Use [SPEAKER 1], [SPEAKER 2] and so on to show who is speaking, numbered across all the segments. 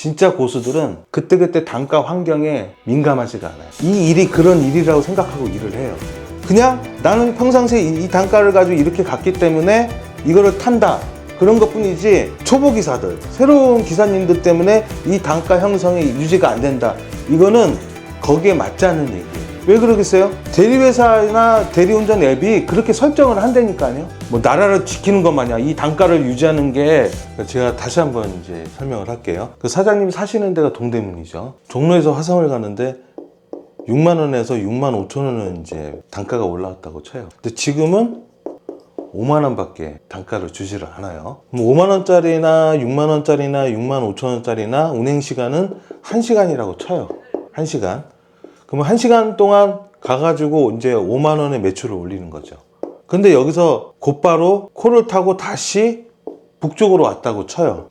[SPEAKER 1] 진짜 고수들은 그때그때 단가 환경에 민감하지가 않아요. 이 일이 그런 일이라고 생각하고 일을 해요. 그냥 나는 평상시에 이 단가를 가지고 이렇게 갔기 때문에 이거를 탄다, 그런 것 뿐이지, 초보 기사들, 새로운 기사님들 때문에 이 단가 형성이 유지가 안 된다, 이거는 거기에 맞지 않는 얘기예요. 왜 그러겠어요? 대리회사나 대리운전 앱이 그렇게 설정을 한다니까요. 뭐 나라를 지키는 것 마냥 이 단가를 유지하는 게, 제가 다시 한번 이제 설명을 할게요. 그 사장님이 사시는 데가 동대문이죠. 종로에서 화성을 가는데 6만 원에서 6만 5천 원은 이제 단가가 올라왔다고 쳐요. 근데 지금은 5만 원밖에 단가를 주지를 않아요. 5만 원짜리나 6만 원짜리나 6만 5천 원짜리나 운행 시간은 1시간이라고 쳐요. 1시간. 그러면 1시간 동안 가가지고 이제 5만 원의 매출을 올리는 거죠. 근데 여기서 곧바로 코를 타고 다시 북쪽으로 왔다고 쳐요.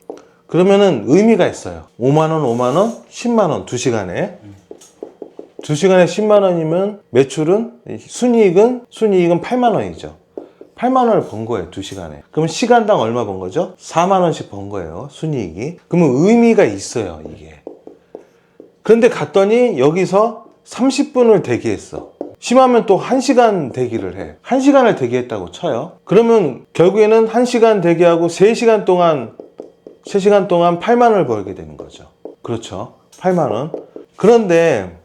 [SPEAKER 1] 그러면은 의미가 있어요. 5만 원, 5만 원, 10만 원, 2시간에. 2시간에 10만 원이면 매출은, 순이익은 8만 원이죠. 8만 원을 번 거예요, 2시간에. 그러면 시간당 얼마 번 거죠? 4만 원씩 번 거예요, 순이익이. 그러면 의미가 있어요, 이게. 그런데 갔더니 여기서 30분을 대기했어. 심하면 또 1시간 대기를 해. 1시간을 대기했다고 쳐요. 그러면 결국에는 1시간 대기하고 3시간 동안 8만 원을 벌게 되는 거죠. 그렇죠. 8만 원. 그런데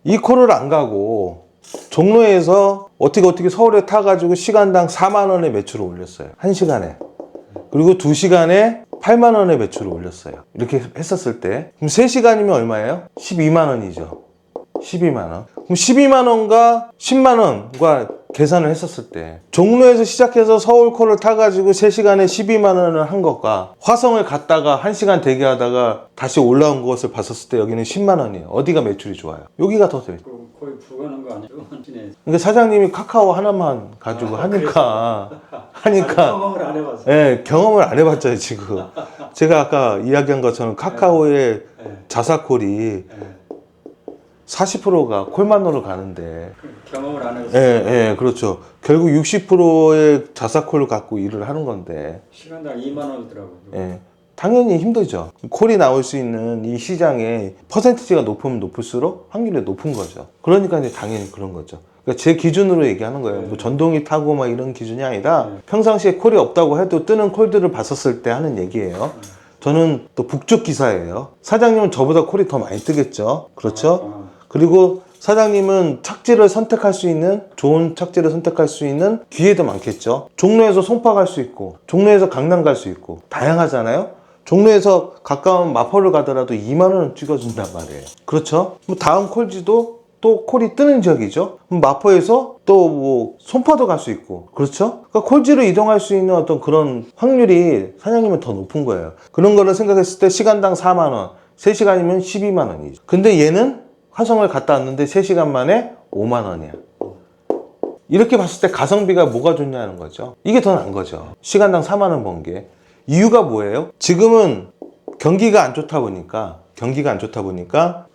[SPEAKER 1] 이 코를 안 가고 종로에서 어떻게 서울에 타가지고 시간당 4만 원의 매출을 올렸어요. 1시간에. 그리고 2시간에 8만 원의 매출을 올렸어요. 이렇게 했었을 때. 그럼 3시간이면 얼마예요? 12만 원이죠. 12만 원. 그럼 12만 원과 10만 원과 계산을 했었을 때, 종로에서 시작해서 서울코를 타가지고 3시간에 12만 원을 한 것과 화성을 갔다가 1시간 대기하다가 다시 올라온 것을 봤었을 때 여기는 10만 원이에요. 어디가 매출이 좋아요? 여기가 더 돼.
[SPEAKER 2] 거의 불가능한 거 아니에요?
[SPEAKER 1] 그러니까 사장님이 카카오 하나만 가지고 하니까
[SPEAKER 2] 경험을 안 해봤어요.
[SPEAKER 1] 네, 경험을 안 해봤잖아요. 지금 제가 아까 이야기한 것처럼 카카오의 자사콜이 40%가 콜만으로 가는데,
[SPEAKER 2] 경험을 안 해봤어요.
[SPEAKER 1] 예, 그렇죠. 결국 60%의 자사콜을 갖고 일을 하는 건데,
[SPEAKER 2] 시간당 2만 원이더라고요.
[SPEAKER 1] 예, 당연히 힘들죠. 콜이 나올 수 있는 이 시장에 퍼센티지가 높으면 높을수록 확률이 높은 거죠. 그러니까 이제 당연히 그런 거죠. 그러니까 제 기준으로 얘기하는 거예요. 뭐 전동이 타고 막 이런 기준이 아니라 평상시에 콜이 없다고 해도 뜨는 콜들을 봤었을 때 하는 얘기예요. 저는 또 북쪽 기사예요. 사장님은 저보다 콜이 더 많이 뜨겠죠. 그렇죠? 그리고 사장님은 착지를 선택할 수 있는, 좋은 착지를 선택할 수 있는 기회도 많겠죠. 종로에서 송파 갈 수 있고, 종로에서 강남 갈 수 있고, 다양하잖아요. 종로에서 가까운 마포를 가더라도 2만 원은 찍어준단 말이에요. 그렇죠? 뭐 다음 콜지도 또 콜이 뜨는 지역이죠. 마포에서 또 뭐 송파도 갈 수 있고, 그렇죠? 그러니까 콜지로 이동할 수 있는 어떤 그런 확률이 사장님은 더 높은 거예요. 그런 거를 생각했을 때 시간당 4만 원, 3시간이면 12만 원이죠. 근데 얘는 화성을 갔다 왔는데 3시간 만에 5만 원이야. 이렇게 봤을 때 가성비가 뭐가 좋냐는 거죠. 이게 더 나은 거죠. 시간당 4만 원 번 게. 이유가 뭐예요? 지금은 경기가 안 좋다 보니까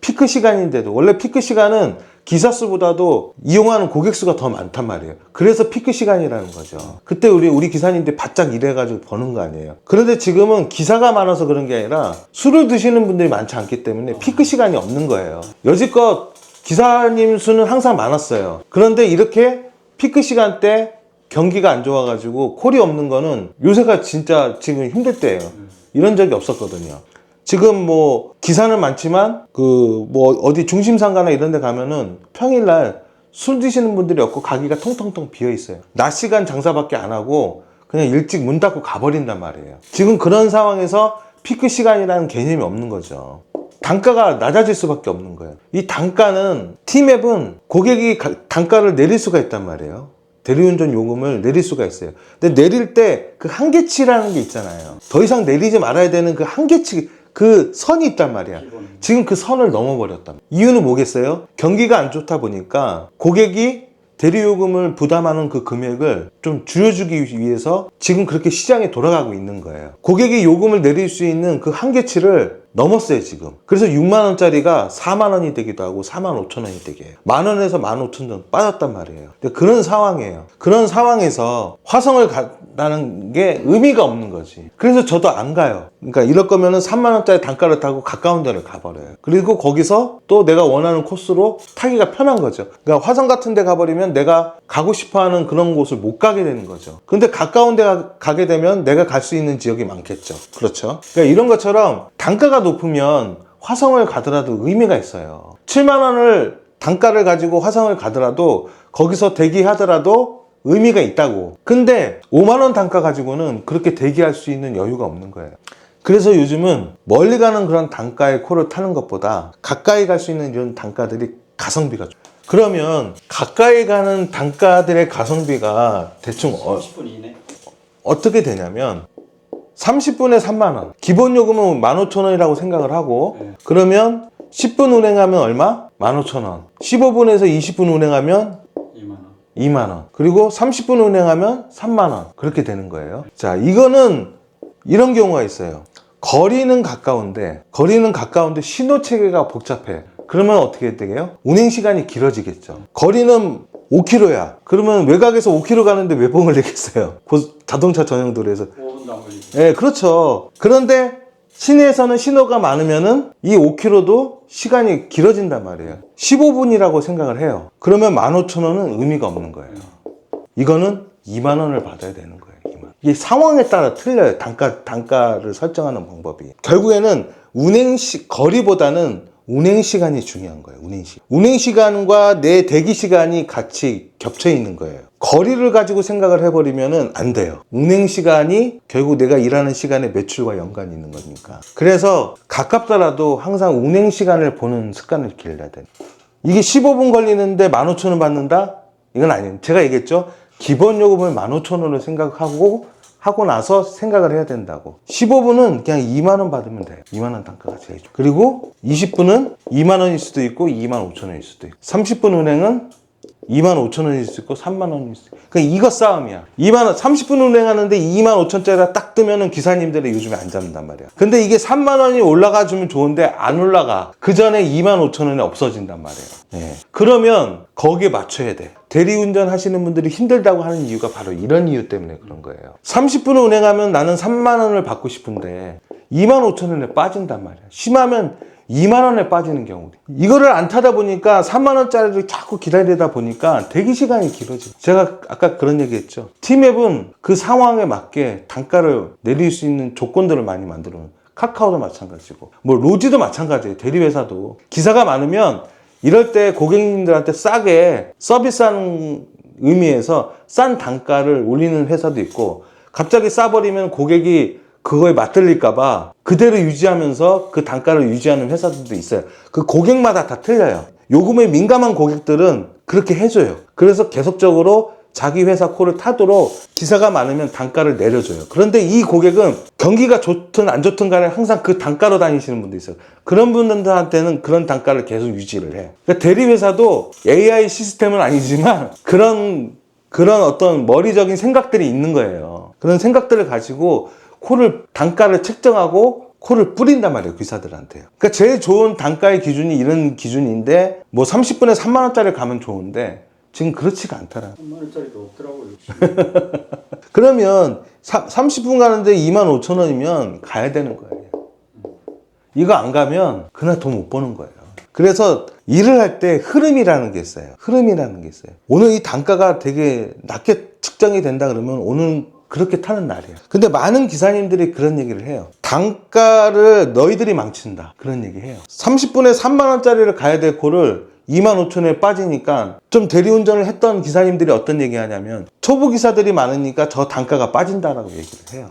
[SPEAKER 1] 피크 시간인데도, 원래 피크 시간은 기사 수보다도 이용하는 고객 수가 더 많단 말이에요. 그래서 피크 시간이라는 거죠. 그때 우리 기사님들이 바짝 일해가지고 버는 거 아니에요. 그런데 지금은 기사가 많아서 그런 게 아니라 술을 드시는 분들이 많지 않기 때문에 피크 시간이 없는 거예요. 여지껏 기사님 수는 항상 많았어요. 그런데 이렇게 피크 시간 때 경기가 안 좋아가지고 콜이 없는 거는 요새가 진짜 지금 힘들 때예요. 이런 적이 없었거든요. 지금 뭐 기사는 많지만 그 뭐 어디 중심상가나 이런 데 가면은 평일날 술 드시는 분들이 없고 가게가 통통통 비어 있어요. 낮 시간 장사밖에 안 하고 그냥 일찍 문 닫고 가버린단 말이에요. 지금 그런 상황에서 피크 시간이라는 개념이 없는 거죠. 단가가 낮아질 수밖에 없는 거예요. 이 단가는, T맵은 고객이 단가를 내릴 수가 있단 말이에요. 대리운전 요금을 내릴 수가 있어요. 근데 내릴 때 그 한계치라는 게 있잖아요. 더 이상 내리지 말아야 되는 그 한계치, 그 선이 있단 말이야. 지금 그 선을 넘어버렸단 말이야. 이유는 뭐겠어요? 경기가 안 좋다 보니까 고객이 대리요금을 부담하는 그 금액을 좀 줄여주기 위해서 지금 그렇게 시장에 돌아가고 있는 거예요. 고객이 요금을 내릴 수 있는 그 한계치를 넘었어요 지금. 그래서 6만 원짜리가 4만 원이 되기도 하고 4만 5천 원이 되게 해요. 만 원에서 1만 5천 원 빠졌단 말이에요. 근데 그런 상황이에요. 그런 상황에서 화성을 가는 게 의미가 없는 거지. 그래서 저도 안 가요. 그러니까 이럴 거면은 3만 원짜리 단가를 타고 가까운 데를 가버려요. 그리고 거기서 또 내가 원하는 코스로 타기가 편한 거죠. 그러니까 화성 같은 데 가버리면 내가 가고 싶어하는 그런 곳을 못 가게 되는 거죠. 근데 가까운 데 가게 되면 내가 갈 수 있는 지역이 많겠죠. 그렇죠. 그러니까 이런 것처럼 단가가 높으면 화성을 가더라도 의미가 있어요. 7만 원을 단가를 가지고 화성을 가더라도 거기서 대기하더라도 의미가 있다고. 근데 5만 원 단가 가지고는 그렇게 대기할 수 있는 여유가 없는 거예요. 그래서 요즘은 멀리 가는 그런 단가의 코를 타는 것보다 가까이 갈 수 있는 이런 단가들이 가성비가 좋아요. 그러면 가까이 가는 단가들의 가성비가 대충
[SPEAKER 2] 30분 이내.
[SPEAKER 1] 어떻게 되냐면 30분에 3만 원. 기본 요금은 15,000원이라고 생각을 하고 그러면 10분 운행하면 얼마? 15,000원. 15분에서 20분 운행하면
[SPEAKER 2] 2만 원.
[SPEAKER 1] 2만 원. 그리고 30분 운행하면 3만 원. 그렇게 되는 거예요. 자, 이거는 이런 경우가 있어요. 거리는 가까운데 신호 체계가 복잡해. 그러면 어떻게 되게요? 운행 시간이 길어지겠죠. 거리는 5km야. 그러면 외곽에서 5km 가는데 몇 번을 내겠어요? 자동차 전용 도로에서.
[SPEAKER 2] 5분도 안 걸리죠.
[SPEAKER 1] 네, 그렇죠. 그런데 시내에서는 신호가 많으면은 이 5km도 시간이 길어진단 말이에요. 15분이라고 생각을 해요. 그러면 15,000원은 의미가 없는 거예요. 이거는 2만 원을 받아야 되는 거예요. 2만. 이게 상황에 따라 틀려요. 단가를 설정하는 방법이. 결국에는 거리보다는 운행 시간이 중요한 거예요. 운행 시간과 내 대기 시간이 같이 겹쳐 있는 거예요. 거리를 가지고 생각을 해버리면은 안 돼요. 운행 시간이 결국 내가 일하는 시간의 매출과 연관이 있는 거니까. 그래서 가깝더라도 항상 운행 시간을 보는 습관을 길러야 돼요. 이게 15분 걸리는데 15,000원 받는다? 이건 아니에요. 제가 얘기했죠. 기본 요금을 15,000원을 하고 나서 생각을 해야 된다고. 15분은 그냥 2만 원 받으면 돼요. 2만 원 단가가 제일 좋고. 그리고 20분은 2만 원일 수도 있고 2만 5천 원일 수도 있고. 30분 운행은 2만 5천 원일 수 있고 3만 원일 수 있고. 그러니까 이거 싸움이야. 30분 운행하는데 2만 5천짜리가 딱 뜨면은 기사님들이 요즘에 안 잡는단 말이야. 근데 이게 3만 원이 올라가 주면 좋은데 안 올라가. 그 전에 2만 5천 원이 없어진단 말이에요. 네. 그러면 거기에 맞춰야 돼. 대리운전 하시는 분들이 힘들다고 하는 이유가 바로 이런 이유 때문에 그런 거예요. 30분을 운행하면 나는 3만 원을 받고 싶은데 2만 5천 원에 빠진단 말이야. 심하면 2만 원에 빠지는 경우. 이거를 안 타다 보니까 3만 원짜리를 자꾸 기다리다 보니까 대기 시간이 길어지고. 제가 아까 그런 얘기 했죠. T맵은 그 상황에 맞게 단가를 내릴 수 있는 조건들을 많이 만들어 놓은. 카카오도 마찬가지고 뭐 로지도 마찬가지예요. 대리회사도 기사가 많으면 이럴 때 고객님들한테 싸게 서비스하는 의미에서 싼 단가를 올리는 회사도 있고 갑자기 싸버리면 고객이 그거에 맞들릴까봐 그대로 유지하면서 그 단가를 유지하는 회사들도 있어요. 그 고객마다 다 틀려요. 요금에 민감한 고객들은 그렇게 해줘요. 그래서 계속적으로 자기 회사 코를 타도록 기사가 많으면 단가를 내려줘요. 그런데 이 고객은 경기가 좋든 안 좋든 간에 항상 그 단가로 다니시는 분도 있어요. 그런 분들한테는 그런 단가를 계속 유지를 해. 그러니까 대리회사도 AI 시스템은 아니지만 그런 어떤 머리적인 생각들이 있는 거예요. 그런 생각들을 가지고 단가를 책정하고 코를 뿌린단 말이에요. 기사들한테요. 그러니까 제일 좋은 단가의 기준이 이런 기준인데 뭐 30분에 3만 원짜리 가면 좋은데 지금 그렇지가 않더라.
[SPEAKER 2] 3만 원짜리도 없더라고요.
[SPEAKER 1] 그러면 30분 가는데 2만 5천 원이면 가야 되는 거예요. 이거 안 가면 그날 돈 못 버는 거예요. 그래서 일을 할 때 흐름이라는 게 있어요. 오늘 이 단가가 되게 낮게 측정이 된다 그러면 오늘 그렇게 타는 날이에요. 근데 많은 기사님들이 그런 얘기를 해요. 단가를 너희들이 망친다. 그런 얘기 해요. 30분에 3만 원짜리를 가야 될 코를 2만 5천에 빠지니까 좀 대리운전을 했던 기사님들이 어떤 얘기 하냐면 초보 기사들이 많으니까 저 단가가 빠진다라고 얘기를 해요.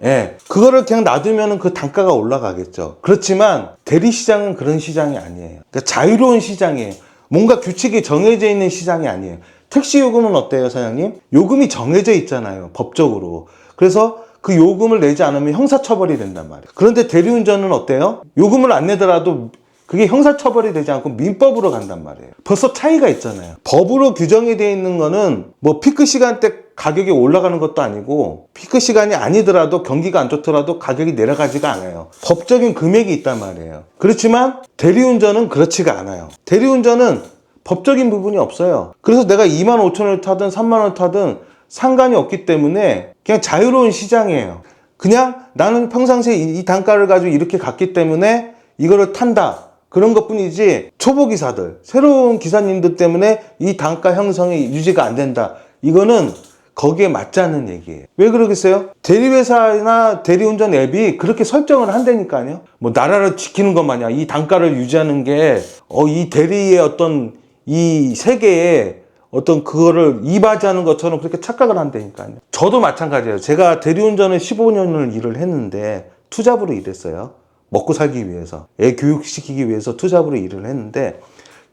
[SPEAKER 1] 예, 그거를 그냥 놔두면 그 단가가 올라가겠죠. 그렇지만 대리시장은 그런 시장이 아니에요. 그러니까 자유로운 시장이에요. 뭔가 규칙이 정해져 있는 시장이 아니에요. 택시 요금은 어때요, 사장님? 요금이 정해져 있잖아요, 법적으로. 그래서 그 요금을 내지 않으면 형사처벌이 된단 말이에요. 그런데 대리운전은 어때요? 요금을 안 내더라도 그게 형사처벌이 되지 않고 민법으로 간단 말이에요. 벌써 차이가 있잖아요. 법으로 규정이 되어 있는 거는 뭐 피크 시간대 가격이 올라가는 것도 아니고 피크 시간이 아니더라도 경기가 안 좋더라도 가격이 내려가지가 않아요. 법적인 금액이 있단 말이에요. 그렇지만 대리운전은 그렇지가 않아요. 대리운전은 법적인 부분이 없어요. 그래서 내가 25,000원을 타든 3만원을 타든 상관이 없기 때문에 그냥 자유로운 시장이에요. 그냥 나는 평상시에 이 단가를 가지고 이렇게 갔기 때문에 이거를 탄다. 그런 것 뿐이지 초보 기사들, 새로운 기사님들 때문에 이 단가 형성이 유지가 안 된다. 이거는 거기에 맞지 않는 얘기예요. 왜 그러겠어요? 대리회사나 대리운전 앱이 그렇게 설정을 한다니까요. 뭐 나라를 지키는 것 마냥 이 단가를 유지하는 게 이 대리의 어떤 이 세계에 어떤 그거를 이바지하는 것처럼 그렇게 착각을 한다니까요. 저도 마찬가지예요. 제가 대리운전을 15년을 일을 했는데 투잡으로 일했어요. 먹고 살기 위해서, 애 교육시키기 위해서 투잡으로 일을 했는데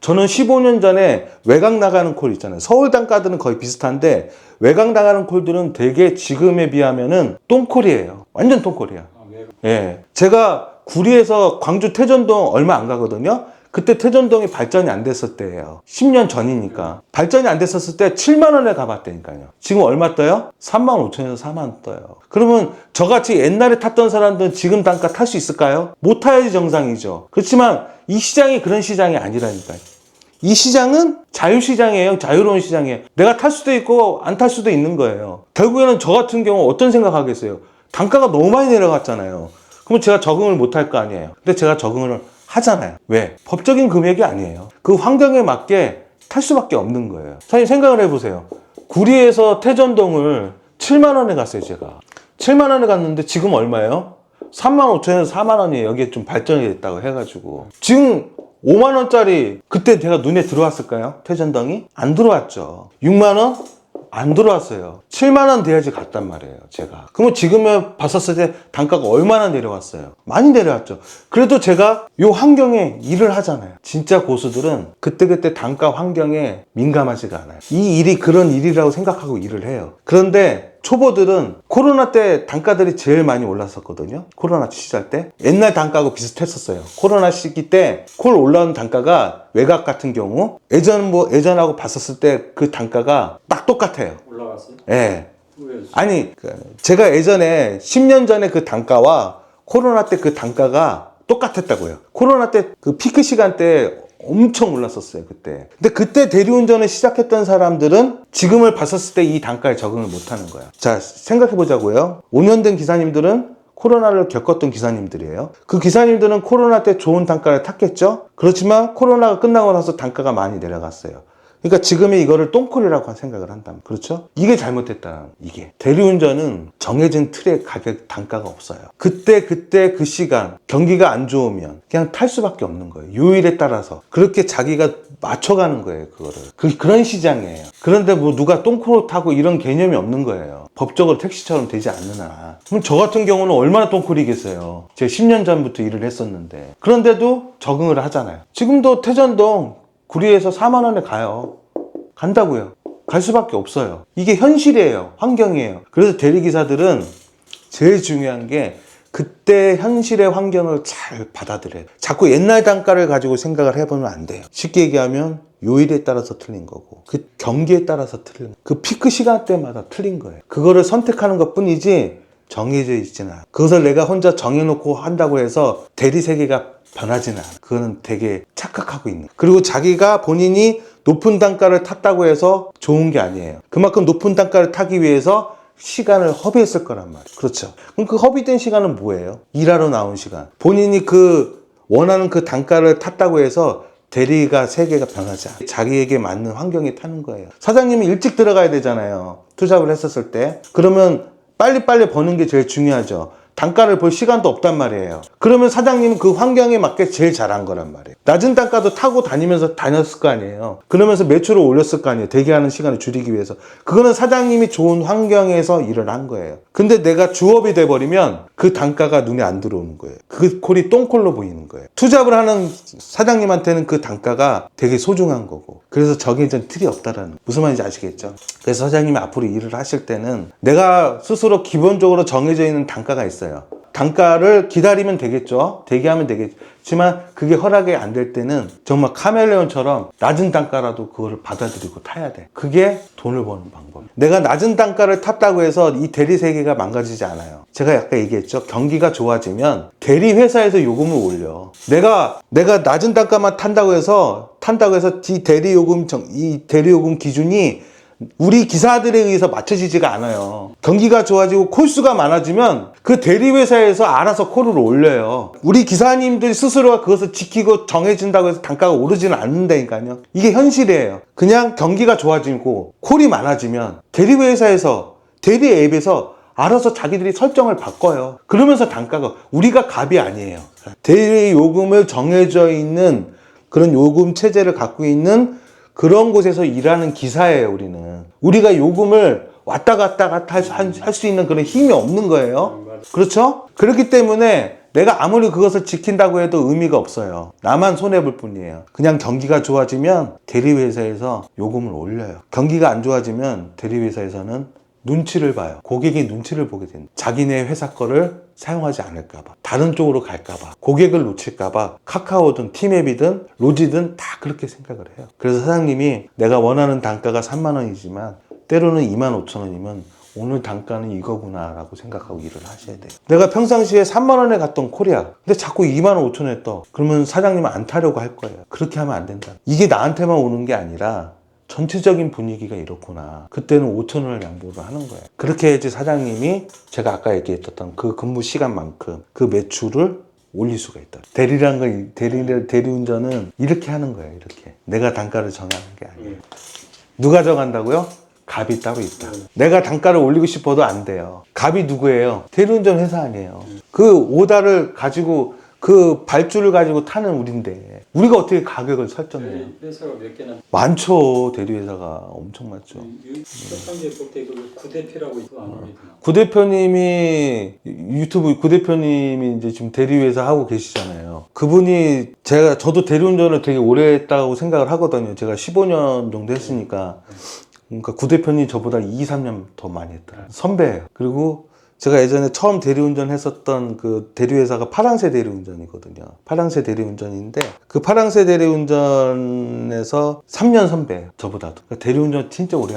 [SPEAKER 1] 저는 15년 전에 외곽 나가는 콜 있잖아요. 서울 단가들은 거의 비슷한데 외곽 나가는 콜들은 되게 지금에 비하면은 똥콜이에요. 완전 똥콜이야. 예. 제가 구리에서 광주 태전동 얼마 안 가거든요. 그때 태전동이 발전이 안 됐을 때예요. 10년 전이니까. 발전이 안 됐었을 때 7만 원에 가봤다니까요. 지금 얼마 떠요? 3만 5천에서 4만 원 떠요. 그러면 저같이 옛날에 탔던 사람들은 지금 단가 탈 수 있을까요? 못 타야지 정상이죠. 그렇지만 이 시장이 그런 시장이 아니라니까요. 이 시장은 자유시장이에요. 자유로운 시장이에요. 내가 탈 수도 있고 안 탈 수도 있는 거예요. 결국에는 저 같은 경우 어떤 생각하겠어요? 단가가 너무 많이 내려갔잖아요. 그럼 제가 적응을 못 할 거 아니에요. 근데 제가 적응을 하잖아요. 왜? 법적인 금액이 아니에요. 그 환경에 맞게 탈 수밖에 없는 거예요. 사실 생각을 해보세요. 구리에서 태전동을 7만 원에 갔어요, 제가. 7만 원에 갔는데 지금 얼마예요? 3만 5천에서 4만 원이에요. 여기에 좀 발전이 됐다고 해가지고. 지금 5만 원짜리 그때 제가 눈에 들어왔을까요? 태전동이? 안 들어왔죠. 6만 원? 안 들어왔어요. 7만 원 돼야지 갔단 말이에요, 제가. 그러면 지금에 봤었을 때 단가가 얼마나 내려왔어요? 많이 내려왔죠. 그래도 제가 요 환경에 일을 하잖아요. 진짜 고수들은 그때그때 단가 환경에 민감하지가 않아요. 이 일이 그런 일이라고 생각하고 일을 해요. 그런데 초보들은 코로나 때 단가들이 제일 많이 올랐었거든요. 코로나 시절 때. 옛날 단가하고 비슷했었어요. 코로나 시기 때 콜 올라온 단가가 외곽 같은 경우 예전하고 봤었을 때 그 단가가 딱 똑같아요.
[SPEAKER 2] 올라갔어요?
[SPEAKER 1] 예.
[SPEAKER 2] 왜?
[SPEAKER 1] 아니, 제가 예전에 10년 전에 그 단가와 코로나 때 그 단가가 똑같았다고요. 코로나 때 그 피크 시간 때 엄청 올랐었어요, 그때. 근데 그때 대리운전을 시작했던 사람들은 지금을 봤었을 때 이 단가에 적응을 못 하는 거야. 자, 생각해 보자고요. 5년 된 기사님들은 코로나를 겪었던 기사님들이에요. 그 기사님들은 코로나 때 좋은 단가를 탔겠죠? 그렇지만 코로나가 끝나고 나서 단가가 많이 내려갔어요. 그러니까 지금의 이거를 똥콜이라고 생각을 한다면, 그렇죠? 이게 잘못됐다. 이게 대리운전은 정해진 틀의 가격 단가가 없어요. 그때 그 시간 경기가 안 좋으면 그냥 탈 수밖에 없는 거예요. 요일에 따라서 그렇게 자기가 맞춰가는 거예요. 그거를 그런 시장이에요. 그런데 뭐 누가 똥콜을 타고 이런 개념이 없는 거예요. 법적으로 택시처럼 되지 않느나. 그럼 저 같은 경우는 얼마나 똥콜이겠어요. 제가 10년 전부터 일을 했었는데 그런데도 적응을 하잖아요. 지금도 태전동 구리에서 4만 원에 가요. 간다고요. 갈 수밖에 없어요. 이게 현실이에요. 환경이에요. 그래서 대리기사들은 제일 중요한 게 그때 현실의 환경을 잘 받아들여요. 자꾸 옛날 단가를 가지고 생각을 해보면 안 돼요. 쉽게 얘기하면 요일에 따라서 틀린 거고 그 경기에 따라서 틀린 거고 그 피크 시간대마다 틀린 거예요. 그거를 선택하는 것 뿐이지 정해져 있지는 않아요. 그것을 내가 혼자 정해놓고 한다고 해서 대리 세계가 변하지는 않아요. 그거는 되게 착각하고 있는 거예요. 그리고 자기가 본인이 높은 단가를 탔다고 해서 좋은 게 아니에요. 그만큼 높은 단가를 타기 위해서 시간을 허비했을 거란 말이에요. 그렇죠. 그럼 그 허비된 시간은 뭐예요? 일하러 나온 시간. 본인이 그 원하는 그 단가를 탔다고 해서 대리가 세계가 변하지 않아요. 자기에게 맞는 환경에 타는 거예요. 사장님이 일찍 들어가야 되잖아요. 투잡을 했었을 때. 그러면 빨리빨리 버는 게 제일 중요하죠. 단가를 볼 시간도 없단 말이에요. 그러면 사장님은 그 환경에 맞게 제일 잘한 거란 말이에요. 낮은 단가도 타고 다니면서 다녔을 거 아니에요. 그러면서 매출을 올렸을 거 아니에요. 대기하는 시간을 줄이기 위해서. 그거는 사장님이 좋은 환경에서 일을 한 거예요. 근데 내가 주업이 돼버리면 그 단가가 눈에 안 들어오는 거예요. 그 콜이 똥콜로 보이는 거예요. 투잡을 하는 사장님한테는 그 단가가 되게 소중한 거고 그래서 정해진 틀이 없다라는 무슨 말인지 아시겠죠? 그래서 사장님이 앞으로 일을 하실 때는 내가 스스로 기본적으로 정해져 있는 단가가 있어요. 단가를 기다리면 되겠죠. 대기하면 되겠지만 그게 허락이 안 될 때는 정말 카멜레온처럼 낮은 단가라도 그거를 받아들이고 타야 돼. 그게 돈을 버는 방법. 내가 낮은 단가를 탔다고 해서 이 대리 세계가 망가지지 않아요. 제가 아까 얘기했죠. 경기가 좋아지면 대리 회사에서 요금을 올려. 내가 낮은 단가만 탄다고 해서 이 대리 요금 기준이 우리 기사들에 의해서 맞춰지지가 않아요. 경기가 좋아지고 콜수가 많아지면 그 대리회사에서 알아서 콜을 올려요. 우리 기사님들 스스로가 그것을 지키고 정해진다고 해서 단가가 오르지는 않는다니까요. 이게 현실이에요. 그냥 경기가 좋아지고 콜이 많아지면 대리회사에서 대리 앱에서 알아서 자기들이 설정을 바꿔요. 그러면서 단가가 우리가 갑이 아니에요. 대리 요금을 정해져 있는 그런 요금 체제를 갖고 있는 그런 곳에서 일하는 기사예요. 우리가 요금을 왔다 갔다 할 수 있는 그런 힘이 없는 거예요. 그렇죠? 그렇기 때문에 내가 아무리 그것을 지킨다고 해도 의미가 없어요. 나만 손해볼 뿐이에요. 그냥 경기가 좋아지면 대리회사에서 요금을 올려요. 경기가 안 좋아지면 대리회사에서는 눈치를 봐요. 고객이 눈치를 보게 됩니다. 자기네 회사 거를 사용하지 않을까봐, 다른 쪽으로 갈까봐, 고객을 놓칠까봐 카카오든 티맵이든 로지든 다 그렇게 생각을 해요. 그래서 사장님이 내가 원하는 단가가 3만 원이지만 때로는 2만 5천 원이면 오늘 단가는 이거구나 라고 생각하고 일을 하셔야 돼요. 내가 평상시에 3만 원에 갔던 코리아 근데 자꾸 2만 5천 원에 떠. 그러면 사장님은 안 타려고 할 거예요. 그렇게 하면 안 된다. 이게 나한테만 오는 게 아니라 전체적인 분위기가 이렇구나. 그때는 5천 원을 양보를 하는 거예요. 그렇게 해야지 사장님이 제가 아까 얘기했던 그 근무 시간만큼 그 매출을 올릴 수가 있다. 대리운전은 이렇게 하는 거예요. 이렇게. 내가 단가를 정하는 게 아니에요. 누가 정한다고요? 갑이 따로 있다. 내가 단가를 올리고 싶어도 안 돼요. 갑이 누구예요? 대리운전 회사 아니에요. 그 오다를 가지고 그 발주를 가지고 타는 우린데 우리가 어떻게 가격을 설정해요?
[SPEAKER 2] 회사가 몇 개나
[SPEAKER 1] 많죠. 대리회사가 엄청 많죠.
[SPEAKER 2] 현재 볼때 그 구대표라고 있고 안 올리구나.
[SPEAKER 1] 구 대표님이 유튜브 구 대표님이 이제 지금 대리회사 하고 계시잖아요. 그분이 저도 대리운전을 되게 오래 했다고 생각을 하거든요. 제가 15년 정도 했으니까. 그러니까 구 대표님 저보다 2, 3년 더 많이 했더라고요. 선배예요. 그리고 제가 예전에 처음 대리운전 했었던 그 대리회사가 파랑새 대리운전이거든요. 파랑새 대리운전인데 그 파랑새 대리운전에서 3년 선배예요. 저보다도. 그러니까 대리운전 진짜 오래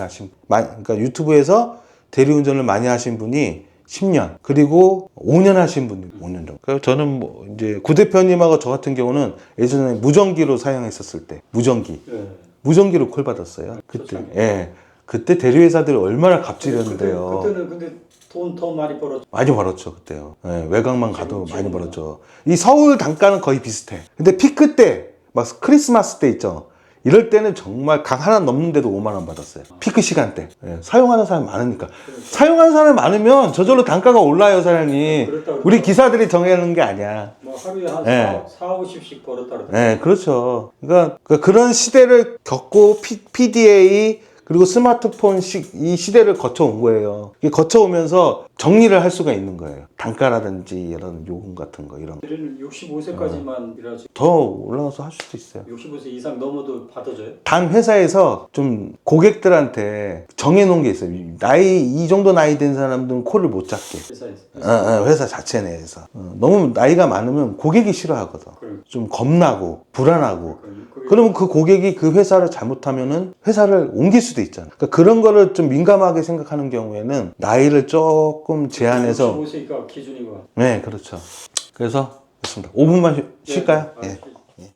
[SPEAKER 1] 그러니까 유튜브에서 대리운전을 많이 하신 분이 10년 그리고 5년 하신 분이 5년 정도. 그래서 저는 뭐 이제 구 대표님하고 저 같은 경우는 예전에 무전기로 사용했었을 때 무전기로 콜 받았어요. 그때. 예. 그때 대리회사들이 얼마나 갑질이었는데요.
[SPEAKER 2] 그때는 근데 돈 더 많이 벌었죠.
[SPEAKER 1] 많이 벌었죠, 그때요. 예, 외곽만 가도 많이 벌었죠. 이 서울 단가는 거의 비슷해. 근데 피크 때, 막 크리스마스 때 있죠. 이럴 때는 정말 강 하나 넘는데도 5만 원 받았어요. 피크 시간대. 예, 사용하는 사람이 많으니까. 사용하는 사람이 많으면 저절로 단가가 올라요, 사장님. 우리 기사들이 정해놓는 게 아니야.
[SPEAKER 2] 뭐 하루에 한 4, 50씩 벌었다 그러더라고요.
[SPEAKER 1] 네, 그렇죠. 그러니까 그런 시대를 겪고 PDA 그리고 스마트폰 이 시대를 거쳐온 거예요. 이게 거쳐오면서 정리를 할 수가 있는 거예요. 단가라든지 이런 요금 같은 거 이런 거.
[SPEAKER 2] 대리는 65세까지만 일하지.
[SPEAKER 1] 더 올라가서 할 수도 있어요.
[SPEAKER 2] 65세 이상 넘어도 받아줘요?
[SPEAKER 1] 단 회사에서 좀 고객들한테 정해놓은 게 있어요. 이 정도 나이 된 사람들은 콜을 못 잡게.
[SPEAKER 2] 회사에서.
[SPEAKER 1] 회사 자체 내에서. 너무 나이가 많으면 고객이 싫어하거든. 좀 겁나고 불안하고. 그러면 그 고객이 그 회사를 잘못하면은 회사를 옮길 수도 있잖아. 그러니까 그런 거를 좀 민감하게 생각하는 경우에는 나이를 조금 제한해서.
[SPEAKER 2] 65세가 기준이고.
[SPEAKER 1] 네, 그렇죠. 그래서 좋습니다. 5분만 쉴까요? 예.